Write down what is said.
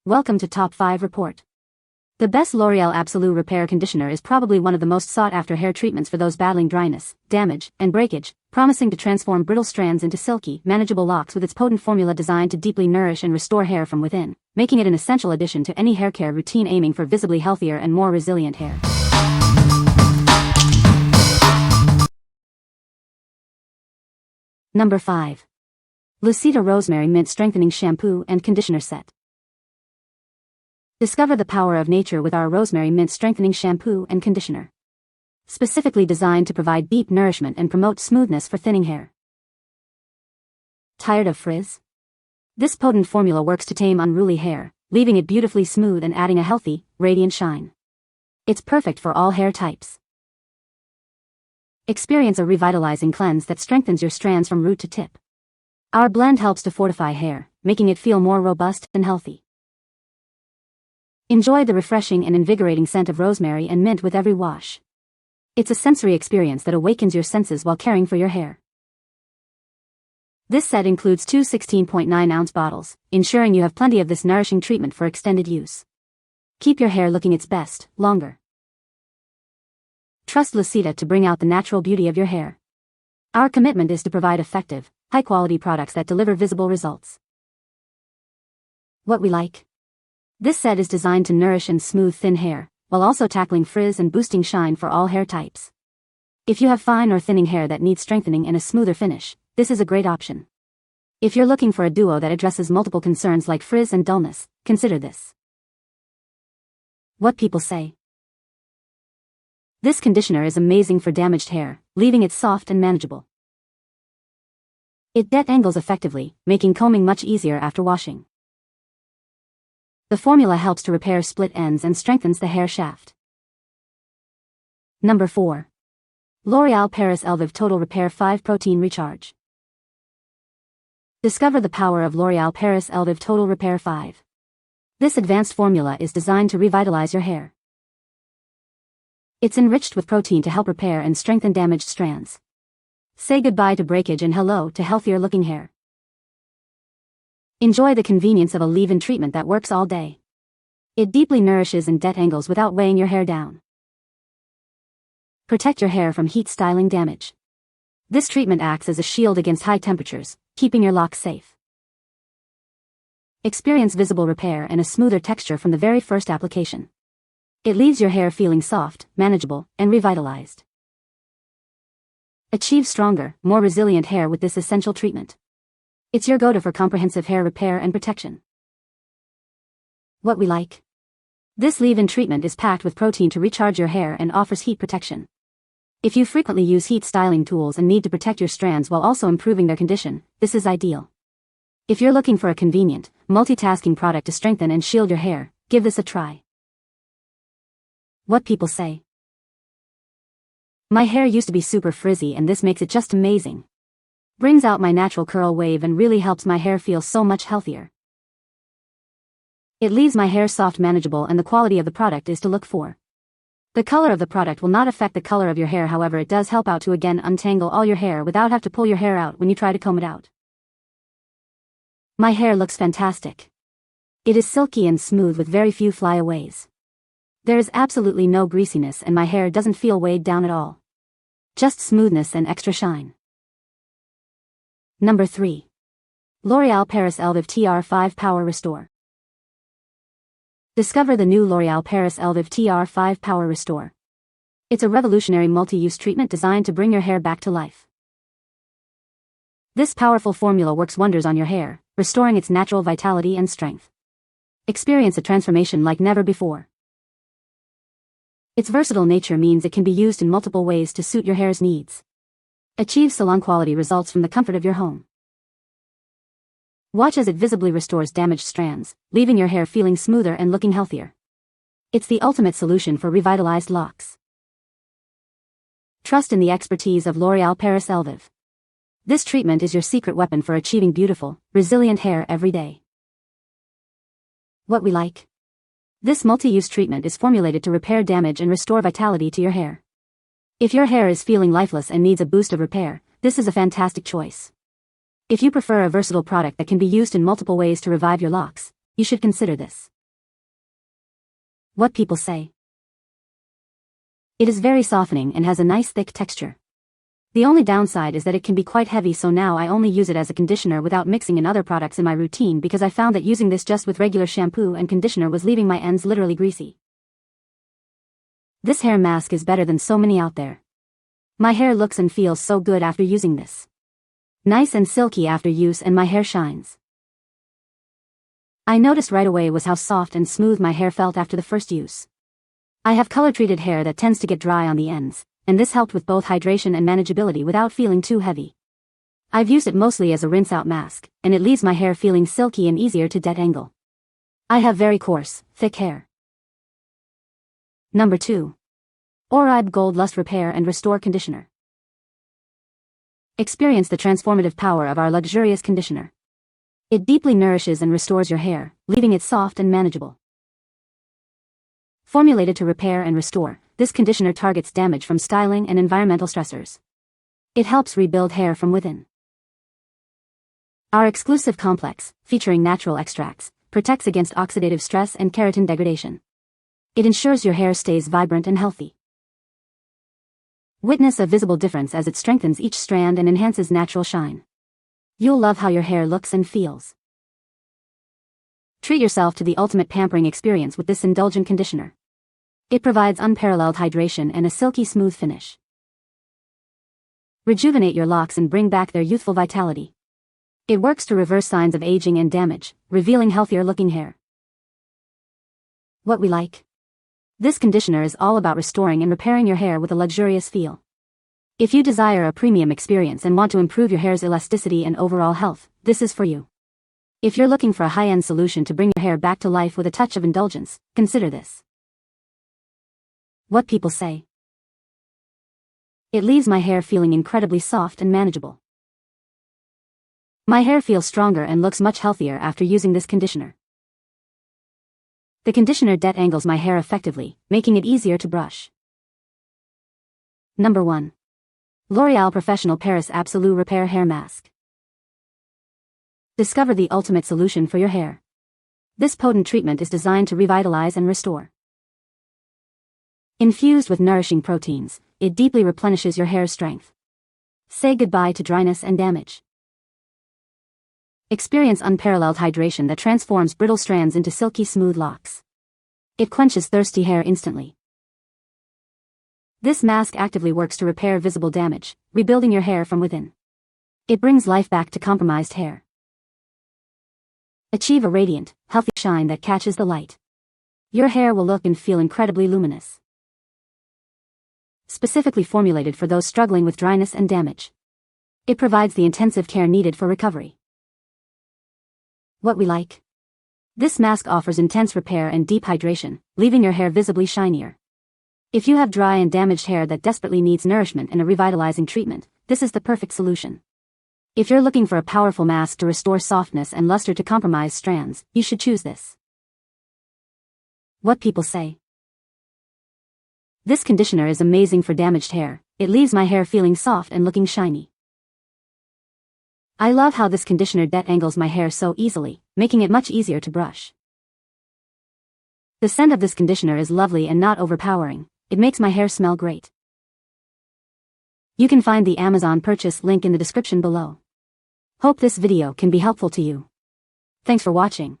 Welcome to Top 5 Report. The best L'Oreal Absolut Repair Conditioner is probably one of the most sought-after hair treatments for those battling dryness, damage, and breakage, promising to transform brittle strands into silky, manageable locks with its potent formula designed to deeply nourish and restore hair from within, making it an essential addition to any haircare routine aiming for visibly healthier and more resilient hair. Number 5. Luseta Rosemary Mint Strengthening Shampoo and Conditioner Set. Discover the power of nature with our Rosemary Mint Strengthening Shampoo and Conditioner. Specifically designed to provide deep nourishment and promote smoothness for thinning hair. Tired of frizz? This potent formula works to tame unruly hair, leaving it beautifully smooth and adding a healthy, radiant shine. It's perfect for all hair types. Experience a revitalizing cleanse that strengthens your strands from root to tip. Our blend helps to fortify hair, making it feel more robust and healthy. Enjoy the refreshing and invigorating scent of rosemary and mint with every wash. It's a sensory experience that awakens your senses while caring for your hair. This set includes two 16.9-ounce bottles, ensuring you have plenty of this nourishing treatment for extended use. Keep your hair looking its best, longer. Trust Luseta to bring out the natural beauty of your hair. Our commitment is to provide effective, high-quality products that deliver visible results. What we like? This set is designed to nourish and smooth thin hair, while also tackling frizz and boosting shine for all hair types. If you have fine or thinning hair that needs strengthening and a smoother finish, this is a great option. If you're looking for a duo that addresses multiple concerns like frizz and dullness, consider this. What people say. This conditioner is amazing for damaged hair, leaving it soft and manageable. It detangles effectively, making combing much easier after washing. The formula helps to repair split ends and strengthens the hair shaft. Number 4. L'Oreal Paris Elvive Total Repair 5 Protein Recharge. Discover the power of L'Oreal Paris Elvive Total Repair 5. This advanced formula is designed to revitalize your hair. It's enriched with protein to help repair and strengthen damaged strands. Say goodbye to breakage and hello to healthier looking hair. Enjoy the convenience of a leave-in treatment that works all day. It deeply nourishes and detangles without weighing your hair down. Protect your hair from heat styling damage. This treatment acts as a shield against high temperatures, keeping your locks safe. Experience visible repair and a smoother texture from the very first application. It leaves your hair feeling soft, manageable, and revitalized. Achieve stronger, more resilient hair with this essential treatment. It's your go-to for comprehensive hair repair and protection. What we like? This leave-in treatment is packed with protein to recharge your hair and offers heat protection. If you frequently use heat styling tools and need to protect your strands while also improving their condition, this is ideal. If you're looking for a convenient, multitasking product to strengthen and shield your hair, give this a try. What people say. My hair used to be super frizzy and this makes it just amazing. Brings out my natural curl wave and really helps my hair feel so much healthier. It leaves my hair soft, manageable, and the quality of the product is to look for. The color of the product will not affect the color of your hair, however it does help out to again untangle all your hair without have to pull your hair out when you try to comb it out. My hair looks fantastic. It is silky and smooth with very few flyaways. There is absolutely no greasiness and my hair doesn't feel weighed down at all. Just smoothness and extra shine. Number 3. L'Oreal Paris Elvive TR5 Power Restore. Discover the new L'Oreal Paris Elvive TR5 Power Restore. It's a revolutionary multi-use treatment designed to bring your hair back to life. This powerful formula works wonders on your hair, restoring its natural vitality and strength. Experience a transformation like never before. Its versatile nature means it can be used in multiple ways to suit your hair's needs. Achieve salon-quality results from the comfort of your home. Watch as it visibly restores damaged strands, leaving your hair feeling smoother and looking healthier. It's the ultimate solution for revitalized locks. Trust in the expertise of L'Oreal Paris Elvive. This treatment is your secret weapon for achieving beautiful, resilient hair every day. What we like? This multi-use treatment is formulated to repair damage and restore vitality to your hair. If your hair is feeling lifeless and needs a boost of repair, this is a fantastic choice. If you prefer a versatile product that can be used in multiple ways to revive your locks, you should consider this. What people say. It is very softening and has a nice thick texture. The only downside is that it can be quite heavy, so now I only use it as a conditioner without mixing in other products in my routine because I found that using this just with regular shampoo and conditioner was leaving my ends literally greasy. This hair mask is better than so many out there. My hair looks and feels so good after using this. Nice and silky after use, and my hair shines. I noticed right away was how soft and smooth my hair felt after the first use. I have color-treated hair that tends to get dry on the ends, and this helped with both hydration and manageability without feeling too heavy. I've used it mostly as a rinse-out mask, and it leaves my hair feeling silky and easier to detangle. I have very coarse, thick hair. Number 2. Oribe Gold Lust Repair and Restore Conditioner. Experience the transformative power of our luxurious conditioner. It deeply nourishes and restores your hair, leaving it soft and manageable. Formulated to repair and restore, this conditioner targets damage from styling and environmental stressors. It helps rebuild hair from within. Our exclusive complex, featuring natural extracts, protects against oxidative stress and keratin degradation. It ensures your hair stays vibrant and healthy. Witness a visible difference as it strengthens each strand and enhances natural shine. You'll love how your hair looks and feels. Treat yourself to the ultimate pampering experience with this indulgent conditioner. It provides unparalleled hydration and a silky smooth finish. Rejuvenate your locks and bring back their youthful vitality. It works to reverse signs of aging and damage, revealing healthier looking hair. What we like. This conditioner is all about restoring and repairing your hair with a luxurious feel. If you desire a premium experience and want to improve your hair's elasticity and overall health, this is for you. If you're looking for a high-end solution to bring your hair back to life with a touch of indulgence, consider this. What people say. It leaves my hair feeling incredibly soft and manageable. My hair feels stronger and looks much healthier after using this conditioner. The conditioner detangles my hair effectively, making it easier to brush. Number 1. L'Oreal Professionnel Paris Absolut Repair Hair Mask. Discover the ultimate solution for your hair. This potent treatment is designed to revitalize and restore. Infused with nourishing proteins, it deeply replenishes your hair's strength. Say goodbye to dryness and damage. Experience unparalleled hydration that transforms brittle strands into silky smooth locks. It quenches thirsty hair instantly. This mask actively works to repair visible damage, rebuilding your hair from within. It brings life back to compromised hair. Achieve a radiant, healthy shine that catches the light. Your hair will look and feel incredibly luminous. Specifically formulated for those struggling with dryness and damage. It provides the intensive care needed for recovery. What we like. This mask offers intense repair and deep hydration, leaving your hair visibly shinier. If you have dry and damaged hair that desperately needs nourishment and a revitalizing treatment, this is the perfect solution. If you're looking for a powerful mask to restore softness and luster to compromised strands, you should choose this. What people say. This conditioner is amazing for damaged hair. It leaves my hair feeling soft and looking shiny. I love how this conditioner detangles my hair so easily, making it much easier to brush. The scent of this conditioner is lovely and not overpowering. It makes my hair smell great. You can find the Amazon purchase link in the description below. Hope this video can be helpful to you. Thanks for watching.